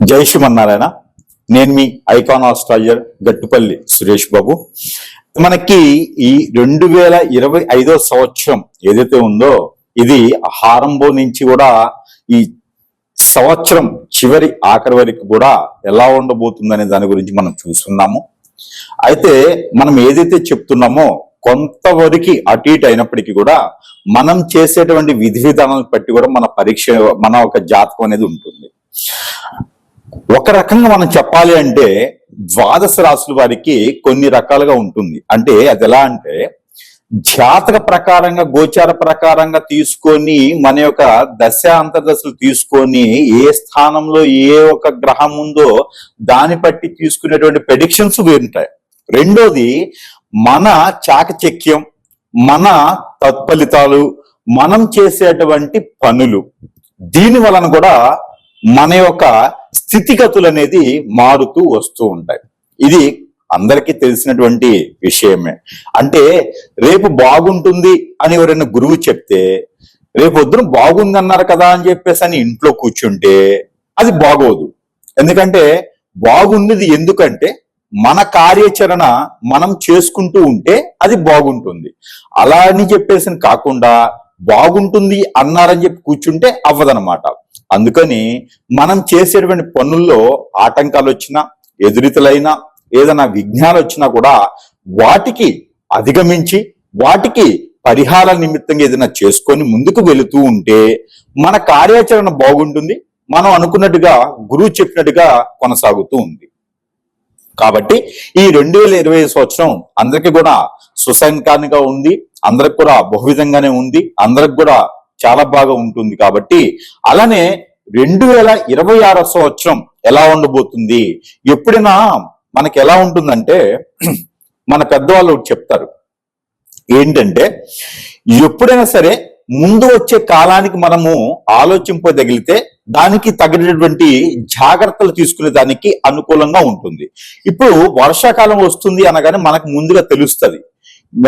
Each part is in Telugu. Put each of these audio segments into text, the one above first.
జై శ్రీమన్నారాయణ. నేను మీ ఐకాన్ ఆస్ట్రాలజర్ గట్టుపల్లి సురేష్ బాబు. మనకి ఈ 2025 సంవత్సరం ఏదైతే ఉందో ఇది ఆరంభం నుంచి కూడా ఈ సంవత్సరం చివరి ఆఖరి వరకు కూడా ఎలా ఉండబోతుందనే దాని గురించి మనం చూస్తున్నాము. అయితే మనం ఏదైతే చెప్తున్నామో కొంతవరకు అటు ఇటు అయినప్పటికీ కూడా మనం చేసేటువంటి విధి విధానాలను బట్టి కూడా మన ఒక జాతకం అనేది ఉంటుంది. ఒక రకంగా మనం చెప్పాలి అంటే ద్వాదశ రాశుల వారికి కొన్ని రకాలుగా ఉంటుంది. అంటే అది ఎలా అంటే జాతక ప్రకారంగా గోచార ప్రకారంగా తీసుకొని మన యొక్క దశ అంతర్దశలు తీసుకొని ఏ స్థానంలో ఏ ఒక గ్రహం ఉందో దాన్ని బట్టి తీసుకునేటువంటి ప్రెడిక్షన్స్ ఉంటాయి. రెండోది మన చాకచక్యం, మన తత్ఫలితాలు, మనం చేసేటువంటి పనులు, దీని వలన కూడా మన యొక్క స్థితిగతులు అనేది మారుతూ వస్తూ ఉంటాయి. ఇది అందరికీ తెలిసినటువంటి విషయమే. అంటే రేపు బాగుంటుంది అని ఎవరైనా గురువు చెప్తే రేపు వద్దున బాగుంది అన్నారు కదా అని చెప్పేసి అని ఇంట్లో కూర్చుంటే అది బాగోదు. ఎందుకంటే బాగుంది ఎందుకంటే మన కార్యాచరణ మనం చేసుకుంటూ ఉంటే అది బాగుంటుంది. అలా అని చెప్పేసి కాకుండా బాగుంటుంది అన్నారని చెప్పి కూర్చుంటే అవ్వదనమాట. అందుకని మనం చేసేటువంటి పనుల్లో ఆటంకాలు వచ్చినా, ఎదురితలైనా, ఏదైనా విఘ్నాలు వచ్చినా కూడా వాటికి అధిగమించి వాటికి పరిహార నిమిత్తంగా ఏదైనా చేసుకొని ముందుకు వెళుతూ ఉంటే మన కార్యాచరణ బాగుంటుంది. మనం అనుకున్నట్టుగా గురువు చెప్పినట్టుగా కొనసాగుతూ ఉంది. కాబట్టి ఈ 2025 సంవత్సరం అందరికీ కూడా సుసంకారంగా ఉంది, అందరికి కూడా బహువిధంగానే ఉంది, అందరికి కూడా చాలా బాగా ఉంటుంది. కాబట్టి అలానే 2026 సంవత్సరం ఎలా ఉండబోతుంది, ఎప్పుడైనా మనకి ఎలా ఉంటుందంటే మన పెద్దవాళ్ళు చెప్తారు ఏంటంటే ఎప్పుడైనా సరే ముందు వచ్చే కాలానికి మనము ఆలోచింపదగిలితే దానికి తగినటువంటి జాగ్రత్తలు తీసుకునే దానికి అనుకూలంగా ఉంటుంది. ఇప్పుడు వర్షాకాలం వస్తుంది అనగానే మనకు ముందుగా తెలుస్తుంది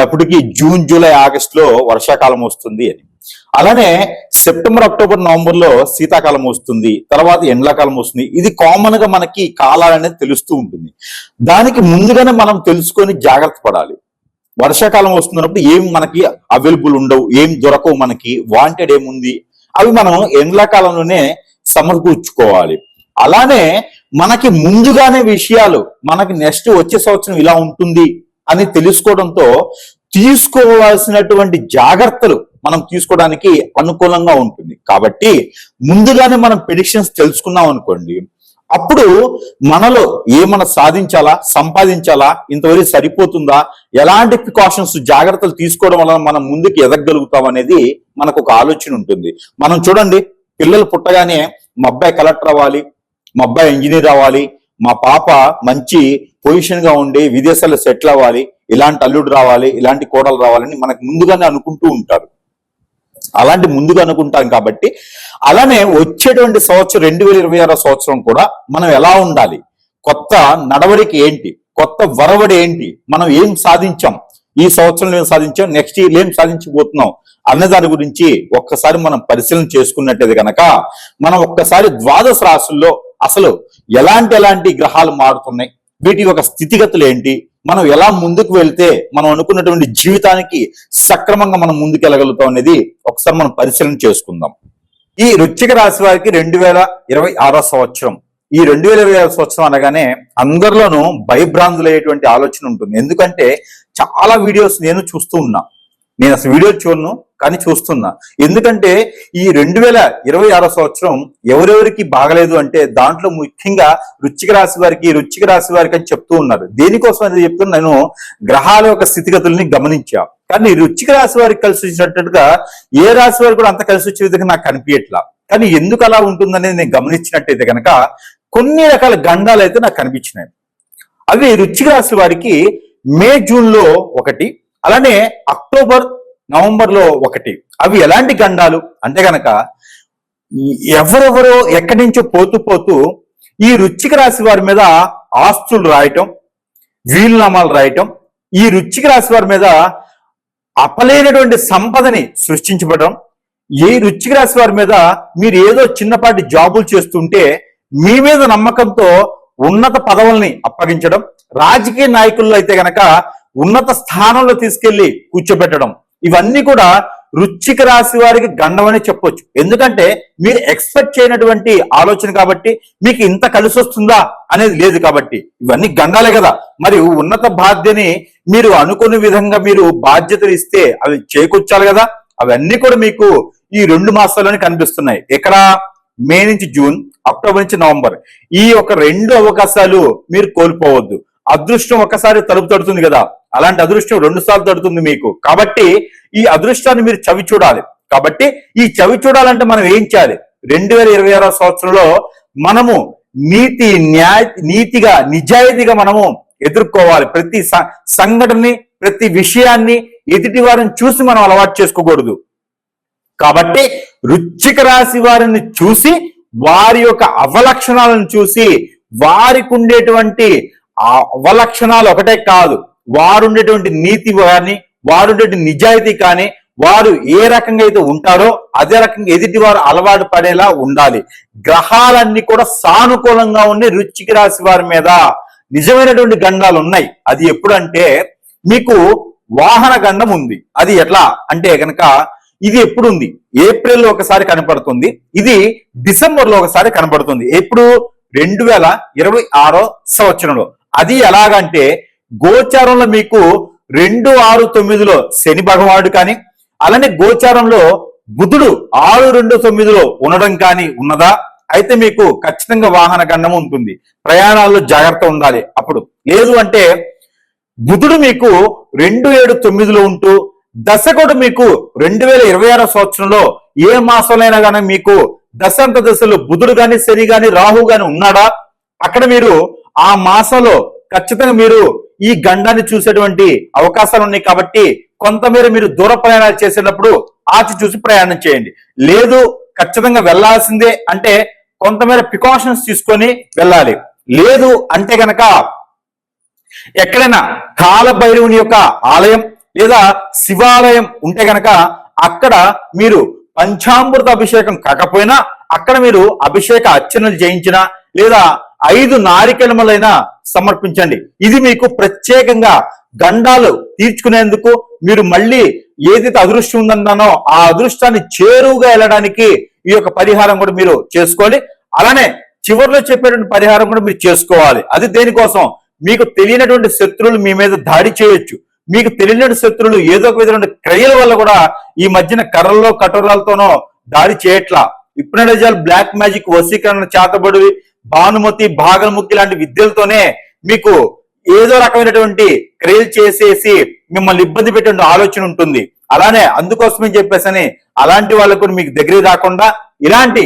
అప్పటికి జూన్, జూలై, ఆగస్టులో వర్షాకాలం వస్తుంది అని. అలానే సెప్టెంబర్, అక్టోబర్, నవంబర్లో శీతాకాలం వస్తుంది, తర్వాత ఎండాకాలం వస్తుంది. ఇది కామన్ గా మనకి కాలాలు అనేది తెలుస్తూ ఉంటుంది. దానికి ముందుగానే మనం తెలుసుకొని జాగ్రత్త పడాలి. వర్షాకాలం వస్తున్నప్పుడు ఏం మనకి అవైలబుల్ ఉండవు, ఏం దొరకవు, మనకి వాంటెడ్ ఏముంది అవి మనం ఎండాకాలంలోనే సమకూర్చుకోవాలి. అలానే మనకి ముందుగానే విషయాలు మనకి నెక్స్ట్ వచ్చే సంవత్సరం ఇలా ఉంటుంది అని తెలుసుకోవడంతో తీసుకోవాల్సినటువంటి జాగ్రత్తలు మనం తీసుకోవడానికి అనుకూలంగా ఉంటుంది. కాబట్టి ముందుగానే మనం ప్రెడిక్షన్స్ తెలుసుకున్నాం అనుకోండి, అప్పుడు మనలో ఏమన్నా సాధించాలా, సంపాదించాలా, ఇంతవరకు సరిపోతుందా, ఎలాంటి ప్రికాషన్స్ జాగ్రత్తలు తీసుకోవడం వలన మనం ముందుకు ఎదగలుగుతాం అనేది మనకు ఒక ఆలోచన ఉంటుంది. మనం చూడండి, పిల్లలు పుట్టగానే మా అబ్బాయి కలెక్టర్ అవ్వాలి, మా అబ్బాయి ఇంజనీర్ అవ్వాలి, మా పాప మంచి పొజిషన్ గా ఉండి విదేశాల్లో సెటిల్ అవ్వాలి, ఇలాంటి అల్లుడు రావాలి, ఇలాంటి కోడలు రావాలని మనకు ముందుగానే అనుకుంటూ ఉంటారు. అలాంటి ముందుగా అనుకుంటాం. కాబట్టి అలానే వచ్చేటువంటి సంవత్సరం 2026 సంవత్సరం కూడా మనం ఎలా ఉండాలి, కొత్త నడవడికి ఏంటి, కొత్త వరవడి ఏంటి, మనం ఏం సాధించాం, ఈ సంవత్సరంలో ఏం సాధించాం, నెక్స్ట్ ఇయర్ ఏం సాధించబోతున్నాం అనే దాని గురించి ఒక్కసారి మనం పరిశీలన చేసుకున్నట్టయితే కనుక మనం ఒక్కసారి ద్వాదశ రాశుల్లో అసలు ఎలాంటి గ్రహాలు మారుతున్నాయి, వీటి యొక్క స్థితిగతులు ఏంటి, మనం ఎలా ముందుకు వెళ్తే మనం అనుకున్నటువంటి జీవితానికి సక్రమంగా మనం ముందుకు వెళ్ళగలుగుతాం అనేది ఒకసారి మనం పరిశీలన చేసుకుందాం. ఈ వృశ్చిక రాశి వారికి 2026 సంవత్సరం, ఈ 2026 సంవత్సరం అనగానే అందరిలోనూ భయభ్రాంతులయ్యేటువంటి ఆలోచన ఉంటుంది. ఎందుకంటే చాలా వీడియోస్ నేను చూస్తూ ఉన్నా, నేను అసలు వీడియో చూడను కానీ చూస్తున్నా. ఎందుకంటే ఈ 2026 సంవత్సరం ఎవరెవరికి బాగలేదు అంటే దాంట్లో ముఖ్యంగా వృశ్చిక రాశి వారికి అని చెప్తూ ఉన్నారు. దేనికోసం అనేది చెప్తున్నా, నేను గ్రహాల యొక్క స్థితిగతుల్ని గమనించా. కానీ వృశ్చిక రాశి వారికి కలిసి వచ్చినట్టుగా ఏ రాశి వారికి కూడా అంత కలిసి వచ్చే విధంగా నాకు కనిపించట్లా. కానీ ఎందుకు అలా ఉంటుందనేది నేను గమనించినట్టయితే కనుక కొన్ని రకాల గండాలు అయితే నాకు కనిపించినాయి. అవి వృశ్చిక రాశి వారికి మే, జూన్ లో ఒకటి, అలానే అక్టోబర్, నవంబర్ లో ఒకటి. అవి ఎలాంటి గండాలు అంటే గనక ఎవరెవరో ఎక్కడి నుంచో పోతూ ఈ వృశ్చిక రాశి వారి మీద ఆస్తులు రాయటం, వీలునామాలు రాయటం, ఈ వృశ్చిక రాశి వారి మీద అపలేనటువంటి సంపదని సృష్టించబడడం, ఈ వృశ్చిక రాశి వారి మీద మీరు ఏదో చిన్నపాటి జాబులు చేస్తుంటే మీ మీద నమ్మకంతో ఉన్నత పదవుల్ని అప్పగించడం, రాజకీయ నాయకుల్లో అయితే గనక ఉన్నత స్థానంలో తీసుకెళ్లి కూర్చోబెట్టడం, ఇవన్నీ కూడా వృశ్చిక రాశి వారికి గండమని చెప్పొచ్చు. ఎందుకంటే మీరు ఎక్స్పెక్ట్ చేయనటువంటి ఆలోచన కాబట్టి, మీకు ఇంత కలిసి వస్తుందా అనేది లేదు కాబట్టి ఇవన్నీ గండాలే కదా. మరి ఉన్నత బాధ్యని మీరు అనుకునే విధంగా మీరు బాధ్యతలు ఇస్తే అవి చేకూర్చాలి కదా. అవన్నీ కూడా మీకు ఈ 2 మాసాల్లోనే కనిపిస్తున్నాయి. ఇక్కడ మే నుంచి జూన్, అక్టోబర్ నుంచి నవంబర్, ఈ ఒక 2 అవకాశాలు మీరు కోల్పోవద్దు. అదృష్టం ఒకసారి తలుపు తడుతుంది కదా, అలాంటి అదృష్టం 2 సార్లు తడుతుంది మీకు. కాబట్టి ఈ అదృష్టాన్ని మీరు చవి చూడాలి. కాబట్టి ఈ చవి చూడాలంటే మనం ఏం చేయాలి? 2026 సంవత్సరంలో మనము నీతిగా నిజాయితీగా మనము ఎదుర్కోవాలి. ప్రతి సంఘటనని, ప్రతి విషయాన్ని ఎదుటి వారిని చూసి మనం అలవాటు చేసుకోకూడదు. కాబట్టి వృశ్చిక రాశి వారిని చూసి, వారి యొక్క అవలక్షణాలను చూసి, వారికి ఉండేటువంటి అవలక్షణాలు ఒకటే కాదు, వారు ఉండేటువంటి నీతి కానీ, వారు ఉండేటువంటి నిజాయితీ కానీ, వారు ఏ రకంగా అయితే ఉంటారో అదే రకంగా ఎదుటి వారు అలవాటు పడేలా ఉండాలి. గ్రహాలన్నీ కూడా సానుకూలంగా ఉండి వృశ్చిక రాశి వారి మీద నిజమైనటువంటి గండాలు ఉన్నాయి. అది ఎప్పుడంటే మీకు వాహన గండం ఉంది. అది ఎట్లా అంటే కనుక ఇది ఎప్పుడు ఉంది? ఏప్రిల్లో ఒకసారి కనపడుతుంది, ఇది డిసెంబర్లో ఒకసారి కనపడుతుంది. ఎప్పుడు? 2026 సంవత్సరంలో. అది ఎలాగంటే గోచారంలో మీకు 2, 6, 9లో శని భగవానుడు కానీ, అలానే గోచారంలో బుధుడు 6, 2, 9లో ఉండడం కానీ ఉన్నదా, అయితే మీకు ఖచ్చితంగా వాహన గండం ఉంటుంది. ప్రయాణాల్లో జాగ్రత్త ఉండాలి. అప్పుడు లేదు అంటే బుధుడు మీకు 2, 7, 9లో ఉంటూ దశ కూడా మీకు 2026 సంవత్సరంలో ఏ మాసంలో కానీ మీకు దశాంత దశలో బుధుడు కానీ, శని కానీ, రాహు కానీ ఉన్నాడా, అక్కడ మీరు ఆ మాసంలో ఖచ్చితంగా మీరు ఈ గండాన్ని చూసేటువంటి అవకాశాలు ఉన్నాయి. కాబట్టి కొంతమేర మీరు దూర ప్రయాణాలు చేసేటప్పుడు ఆచి చూసి ప్రయాణం చేయండి. లేదు ఖచ్చితంగా వెళ్లాల్సిందే అంటే కొంతమేర ప్రికాషన్స్ తీసుకొని వెళ్ళాలి. లేదు అంటే గనక ఎక్కడైనా కాలభైరవుని యొక్క ఆలయం లేదా శివాలయం ఉంటే గనక అక్కడ మీరు పంచామృత అభిషేకం కాకపోయినా అక్కడ మీరు అభిషేక అర్చనలు చేయించిన లేదా 5 నారికెలములైనా సమర్పించండి. ఇది మీకు ప్రత్యేకంగా గండాలు తీర్చుకునేందుకు, మీరు మళ్ళీ ఏదైతే అదృష్టం ఉందన్నానో ఆ అదృష్టాన్ని చేరువుగా వెళ్ళడానికి ఈ యొక్క పరిహారం కూడా మీరు చేసుకోవాలి. అలానే చివరిలో చెప్పేటువంటి పరిహారం కూడా మీరు చేసుకోవాలి. అది దేనికోసం? మీకు తెలియనటువంటి శత్రువులు మీ మీద దాడి చేయొచ్చు. మీకు తెలియని శత్రువులు ఏదో ఒక విధమైన క్రియల వల్ల కూడా ఈ మధ్యన కర్రల్లో కటోరాలతోనో దాడి చేయట్లా. ఇప్నడజాల్, బ్లాక్ మ్యాజిక్, వశీకరణ, చేతబడి, భానుమతి, భాగముఖి లాంటి విద్యలతోనే మీకు ఏదో రకమైనటువంటి క్రియలు చేసేసి మిమ్మల్ని ఇబ్బంది పెట్టే ఆలోచన ఉంటుంది. అలానే అందుకోసమే చెప్పేసని అలాంటి వాళ్ళకు కూడా మీకు దగ్గర రాకుండా ఇలాంటి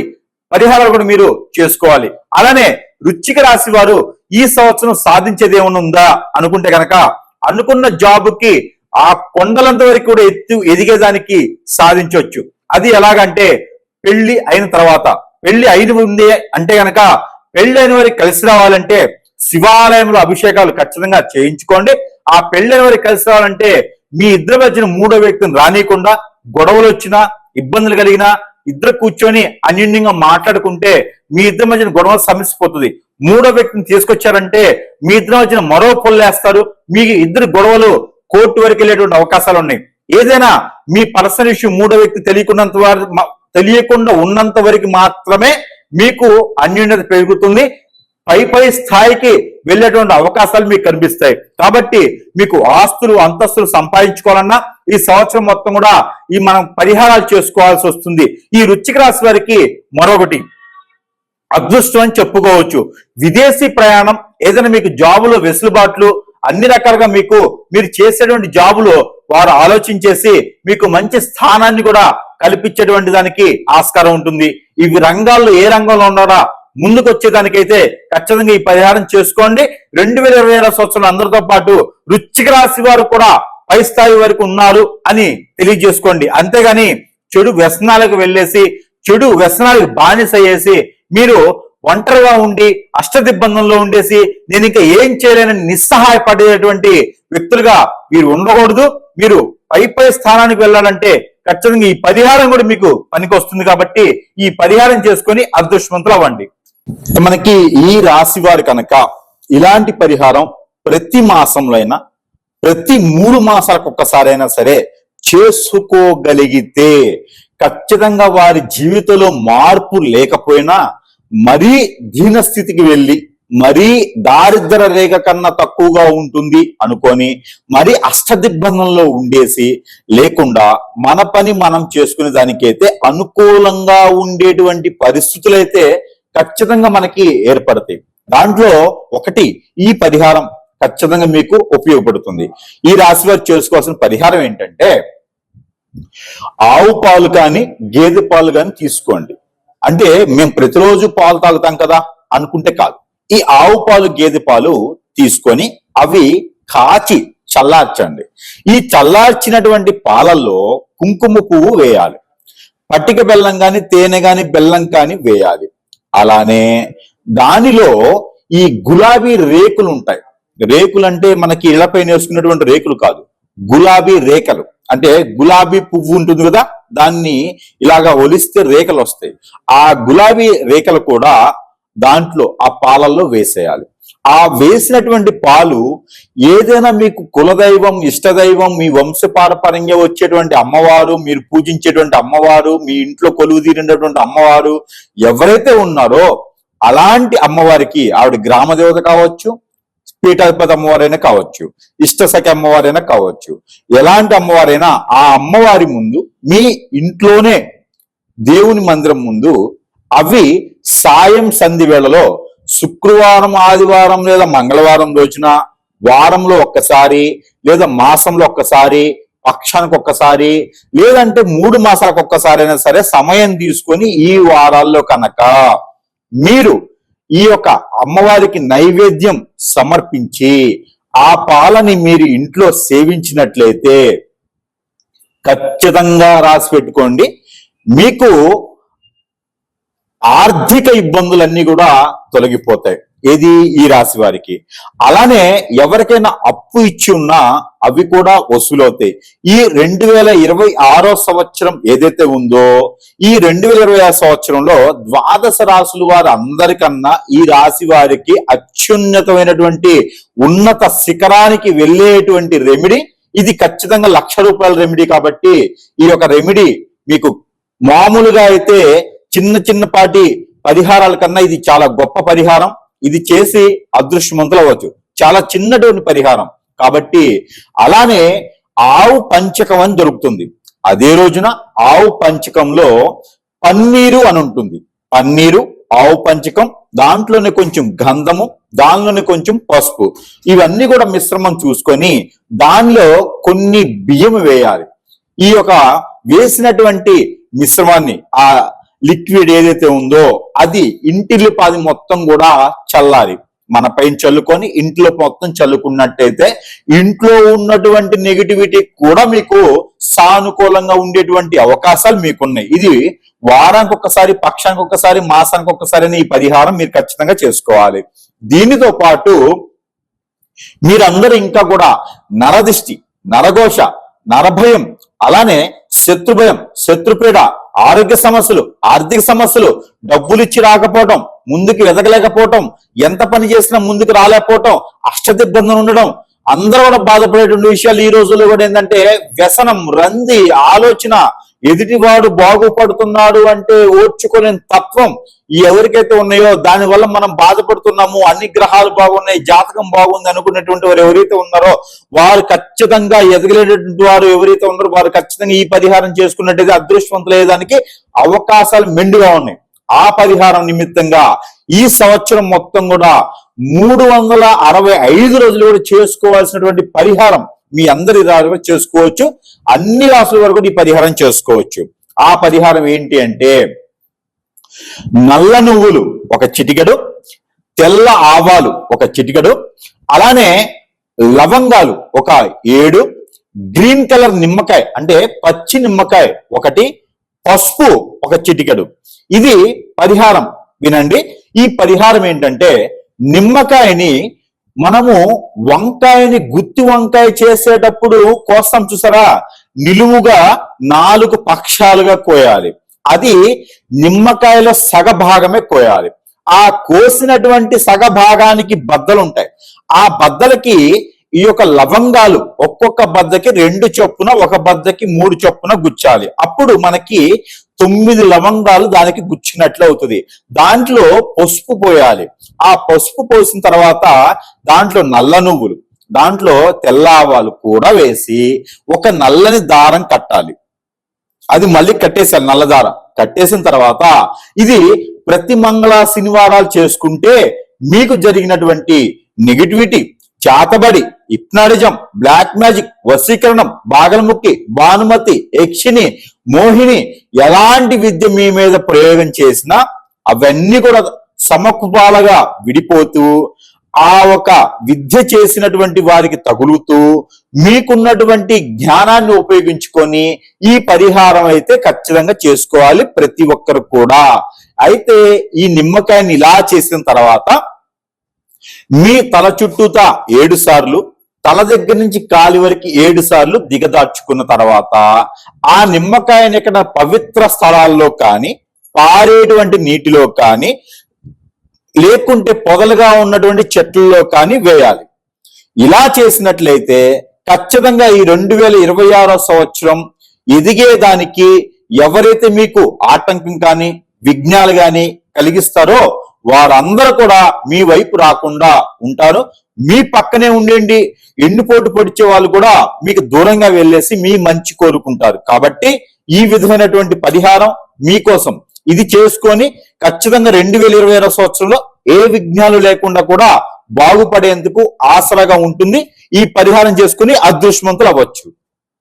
పరిహారాలు కూడా మీరు చేసుకోవాలి. అలానే వృశ్చిక రాశి వారు ఈ సంవత్సరం సాధించేది ఏమైనా ఉందా అనుకుంటే కనుక అనుకున్న జాబుకి ఆ కొండలంత వరకు కూడా ఎదిగేదానికి సాధించవచ్చు. అది ఎలాగంటే పెళ్లి అయిన తర్వాత, పెళ్లి అయిన ఉంది అంటే గనక పెళ్లి అయిన వారికి కలిసి రావాలంటే శివాలయంలో అభిషేకాలు ఖచ్చితంగా చేయించుకోండి. ఆ పెళ్లి అయిన వారికి కలిసి రావాలంటే మీ ఇద్దరు మధ్యన 3వ వ్యక్తిని రానియకుండా, గొడవలు వచ్చినా ఇబ్బందులు కలిగినా ఇద్దరు కూర్చొని అన్యోన్యంగా మాట్లాడుకుంటే మీ ఇద్దరి మధ్యన గొడవ సమసిపోతుంది. 3వ వ్యక్తిని తీసుకొచ్చారంటే మీ ఇద్దరి మధ్యన మరో పొల్లేస్తారు. మీ ఇద్దరు గొడవలు కోర్టు వరకు వెళ్ళేటువంటి అవకాశాలు ఉన్నాయి. ఏదైనా మీ పర్సనల్ ఇష్యూ 3వ వ్యక్తి తెలియకుండా ఉన్నంత వరకు మాత్రమే మీకు అన్యోన్యత పెరుగుతుంది. పై స్థాయికి వెళ్ళేటువంటి అవకాశాలు మీకు కనిపిస్తాయి. కాబట్టి మీకు ఆస్తులు, అంతస్తులు సంపాదించుకోవాలన్నా ఈ సంవత్సరం మొత్తం కూడా మనం పరిహారాలు చేసుకోవాల్సి వస్తుంది. ఈ వృశ్చిక రాశి వారికి మరొకటి అదృష్టం అని చెప్పుకోవచ్చు. విదేశీ ప్రయాణం, ఏదైనా మీకు జాబులో వెసులుబాట్లు, అన్ని రకాలుగా మీరు చేసేటువంటి జాబులో వారు ఆలోచించేసి మీకు మంచి స్థానాన్ని కూడా కల్పించేటువంటి దానికి ఆస్కారం ఉంటుంది. ఇవి రంగాల్లో ఏ రంగంలో ఉన్నారా ముందుకు వచ్చేదానికైతే ఖచ్చితంగా ఈ పరిహారం చేసుకోండి. 2026 సంవత్సరంలో అందరితో పాటు వృశ్చిక రాశి వారు కూడా పై స్థాయి వరకు ఉన్నారు అని తెలియజేసుకోండి. అంతేగాని చెడు వ్యసనాలకు వెళ్ళేసి, చెడు వ్యసనాలకు బానిస అయ్యేసి మీరు ఒంటరిగా ఉండి అష్టదిబ్బందంలో ఉండేసి నేను ఇంకా ఏం చేయలేనని నిస్సహాయపడేటువంటి వ్యక్తులుగా మీరు ఉండకూడదు. మీరు పై స్థానానికి వెళ్ళాలంటే ఖచ్చితంగా ఈ పరిహారం కూడా మీకు పనికి వస్తుంది. కాబట్టి ఈ పరిహారం చేసుకొని అదృష్టవంతులు అవ్వండి. మనకి ఈ రాశి వారు కనుక ఇలాంటి పరిహారం ప్రతి మాసంలో అయినా ప్రతి 3 మాసాలకు ఒక్కసారైనా సరే చేసుకోగలిగితే ఖచ్చితంగా వారి జీవితంలో మార్పు లేకపోయినా మరీ దీనస్థితికి వెళ్ళి మరీ దారిద్ర రేఖ కన్నా తక్కువగా ఉంటుంది అనుకొని మరీ అష్టదిగ్బంధంలో ఉండేసి లేకుండా మన పని మనం చేసుకునే దానికైతే అనుకూలంగా ఉండేటువంటి పరిస్థితులైతే ఖచ్చితంగా మనకి ఏర్పడతాయి. దాంట్లో ఒకటి ఈ పరిహారం ఖచ్చితంగా మీకు ఉపయోగపడుతుంది. ఈ రాశి వారు చేసుకోవాల్సిన పరిహారం ఏంటంటే ఆవు పాలు కానీ గేదె పాలు కానీ తీసుకోండి. అంటే మేము ప్రతిరోజు పాలు తాగుతాం కదా అనుకుంటే కాదు. ఈ ఆవు పాలు గేదె పాలు తీసుకొని అవి కాచి చల్లార్చండి. ఈ చల్లార్చినటువంటి పాలల్లో కుంకుమ పువ్వు వేయాలి. పట్టిక బెల్లం కానీ తేనె కానీ బెల్లం కానీ వేయాలి. అలానే దానిలో ఈ గులాబీ రేకులు ఉంటాయి. రేకులు అంటే మనకి ఇళ్లపైన వేసుకున్నటువంటి రేకులు కాదు, గులాబీ రేఖలు. అంటే గులాబీ పువ్వు ఉంటుంది కదా, దాన్ని ఇలాగా ఒలిస్తే రేఖలు వస్తాయి. ఆ గులాబీ రేఖలు కూడా దాంట్లో ఆ పాలల్లో వేసేయాలి. ఆ వేసినటువంటి పాలు ఏదైనా మీకు కులదైవం ఇష్టదైవం మీ వంశపారపర్యంగా వచ్చేటువంటి అమ్మవారు, మీరు పూజించేటువంటి అమ్మవారు, మీ ఇంట్లో కొలువు తీరినటువంటి అమ్మవారు ఎవరైతే ఉన్నారో అలాంటి అమ్మవారికి, ఆవిడ గ్రామ దేవత కావచ్చు, పీఠాధిపతి అమ్మవారైనా కావచ్చు, ఇష్టసఖి అమ్మవారైనా కావచ్చు, ఎలాంటి అమ్మవారైనా ఆ అమ్మవారి ముందు మీ ఇంట్లోనే దేవుని మందిరం ముందు అవి సాయం సంధి వేళలో శుక్రవారం, ఆదివారం లేదా మంగళవారం రోజున, వారంలో ఒక్కసారి లేదా మాసంలో ఒక్కసారి, పక్షానికి ఒక్కసారి, లేదంటే 3 మాసాలకు ఒక్కసారి అయినా సరే సమయం తీసుకొని ఈ వారాల్లో కనుక మీరు ఈ యొక్క అమ్మవారికి నైవేద్యం సమర్పించి ఆ పాలని మీరు ఇంట్లో సేవించినట్లయితే ఖచ్చితంగా రాసి పెట్టుకోండి, మీకు ఆర్థిక ఇబ్బందులన్నీ కూడా తొలగిపోతాయి. ఏది ఈ రాశి వారికి. అలానే ఎవరికైనా అప్పు ఇచ్చి ఉన్నా అవి కూడా వసూలవుతాయి. ఈ 2026 సంవత్సరం ఏదైతే ఉందో ఈ 2026 సంవత్సరంలో ద్వాదశ రాశుల వారు అందరికన్నా ఈ రాశి వారికి అత్యున్నతమైనటువంటి ఉన్నత శిఖరానికి వెళ్ళేటువంటి రెమెడీ ఇది. ఖచ్చితంగా ₹1,00,000 రెమెడీ కాబట్టి ఈ యొక్క రెమెడీ మీకు మామూలుగా అయితే చిన్నపాటి పరిహారాల కన్నా ఇది చాలా గొప్ప పరిహారం. ఇది చేసి అదృష్టవంతులు అవ్వచ్చు. చాలా చిన్నటువంటి పరిహారం కాబట్టి. అలానే ఆవు పంచకం అని దొరుకుతుంది. అదే రోజున ఆవు పంచకంలో పన్నీరు అని ఉంటుంది. పన్నీరు, ఆవు పంచకం, దాంట్లోనే కొంచెం గంధము, దానిలోనే కొంచెం పసుపు, ఇవన్నీ కూడా మిశ్రమం చూసుకొని దానిలో కొన్ని బియ్యం వేయాలి. ఈ యొక్క వేసినటువంటి మిశ్రమాన్ని, ఆ లిక్విడ్ ఏదైతే ఉందో అది ఇంటిల్లిపాది మొత్తం కూడా చల్లారి మన పైన చల్లుకొని ఇంట్లో మొత్తం చల్లుకున్నట్టయితే ఇంట్లో ఉన్నటువంటి నెగిటివిటీ కూడా మీకు సానుకూలంగా ఉండేటువంటి అవకాశాలు మీకున్నాయి. ఇది వారానికి ఒక్కసారి, పక్షానికి ఒక్కసారి, మాసానికి ఒక్కసారి ఈ పరిహారం మీరు ఖచ్చితంగా చేసుకోవాలి. దీనితో పాటు మీరందరూ ఇంకా కూడా నరదిష్టి, నరఘోష, నరభయం, అలానే శత్రుభయం, శత్రుపీడ, ఆరోగ్య సమస్యలు, ఆర్థిక సమస్యలు, డబ్బులు ఇచ్చి రాకపోవటం, ముందుకు ఎదగలేకపోవటం, ఎంత పని చేసినా ముందుకు రాలేకపోవటం, అష్టదిగ్బంధం ఉండడం, అందరూ కూడా బాధపడేటువంటి విషయాలు ఈ రోజుల్లో కూడా ఏంటంటే వ్యసనం, రంది, ఆలోచన, ఎదుటివాడు బాగుపడుతున్నాడు అంటే ఓర్చుకునే తత్వం ఎవరికైతే ఉన్నాయో దానివల్ల మనం బాధపడుతున్నాము. అన్ని గ్రహాలు బాగున్నాయి, జాతకం బాగుంది అనుకునేటువంటి వారు ఎవరైతే ఉన్నారో వారు ఖచ్చితంగా ఎదగలేటువంటి వారు ఎవరైతే ఉన్నారో వారు ఖచ్చితంగా ఈ పరిహారం చేసుకున్నట్టయితే అదృష్టవంతులయ్యేదానికి అవకాశాలు మెండుగా ఉన్నాయి. ఆ పరిహారం నిమిత్తంగా ఈ సంవత్సరం మొత్తం కూడా 365 రోజులు కూడా చేసుకోవాల్సినటువంటి పరిహారం మీ అందరి ద్వారా చేసుకోవచ్చు. అన్ని రాసుల వరకు ఈ పరిహారం చేసుకోవచ్చు. ఆ పరిహారం ఏంటి అంటే నల్ల నువ్వులు ఒక చిటికెడు, తెల్ల ఆవాలు ఒక చిటికెడు, అలానే లవంగాలు ఒక 7, గ్రీన్ కలర్ నిమ్మకాయ అంటే పచ్చి నిమ్మకాయ ఒకటి, పసుపు ఒక చిటికెడు. ఇది పరిహారం వినండి. ఈ పరిహారం ఏంటంటే నిమ్మకాయని మనము వంకాయని గుత్తి వంకాయ చేసేటప్పుడు కోస్తాం చూసారా, నిలువుగా 4 పక్షాలుగా కోయాలి. అది నిమ్మకాయలో సగ భాగమే కోయాలి. ఆ కోసినటువంటి సగ భాగానికి బద్దలు ఉంటాయి. ఆ బద్దలకి ఈ యొక్క లవంగాలు ఒక్కొక్క బద్దకి 2 చొప్పున, ఒక బద్దకి 3 చొప్పున గుచ్చాలి. అప్పుడు మనకి 9 లవంగాలు దానికి గుచ్చినట్లు అవుతుంది. దాంట్లో పసుపు పోయాలి. ఆ పసుపు పోసిన తర్వాత దాంట్లో నల్ల నువ్వులు, దాంట్లో తెల్ల ఆవాలు కూడా వేసి ఒక నల్లని దారం కట్టాలి. అది మళ్ళీ కట్టేసాలి. నల్ల దారం కట్టేసిన తర్వాత ఇది ప్రతి మంగళ శనివారాలు చేసుకుంటే మీకు జరిగినటువంటి నెగిటివిటీ, చాతబడి, హిప్నాటిజం, బ్లాక్ మ్యాజిక్, వశీకరణం, బాగలముక్కి, భానుమతి, యక్షిని, మోహిని ఎలాంటి విద్య మీ మీద ప్రయోగం చేసినా అవన్నీ కూడా సమకుపాలుగా విడిపోతూ ఆ ఒక విద్య చేసినటువంటి వారికి తగులుతూ మీకున్నటువంటి జ్ఞానాన్ని ఉపయోగించుకొని ఈ పరిహారం అయితే ఖచ్చితంగా చేసుకోవాలి ప్రతి ఒక్కరు కూడా. అయితే ఈ నిమ్మకాయని ఇలా చేసిన తర్వాత మీ తల చుట్టూతా 7 సార్లు, తల దగ్గర నుంచి కాలి వరకు 7 సార్లు దిగదార్చుకున్న తర్వాత ఆ నిమ్మకాయని ఇక్కడ పవిత్ర స్థలాల్లో కానీ, పారేటువంటి నీటిలో కానీ, లేకుంటే పొదలుగా ఉన్నటువంటి చెట్లలో కానీ వేయాలి. ఇలా చేసినట్లయితే ఖచ్చితంగా ఈ 2026 సంవత్సరం ఎదిగేదానికి ఎవరైతే మీకు ఆటంకం కానీ విఘ్నాలు కానీ కలిగిస్తారో వారందరూ కూడా మీ వైపు రాకుండా ఉంటారు. మీ పక్కనే ఉండండి. ఎన్నుపోటు పొడిచే వాళ్ళు కూడా మీకు దూరంగా వెళ్ళేసి మీ మంచి కోరుకుంటారు. కాబట్టి ఈ విధమైనటువంటి పరిహారం మీకోసం ఇది చేసుకొని ఖచ్చితంగా 2026 సంవత్సరంలో ఏ విఘ్నాలు లేకుండా కూడా బాగుపడేందుకు ఆసరాగా ఉంటుంది. ఈ పరిహారం చేసుకుని అదృష్టవంతులు అవ్వచ్చు.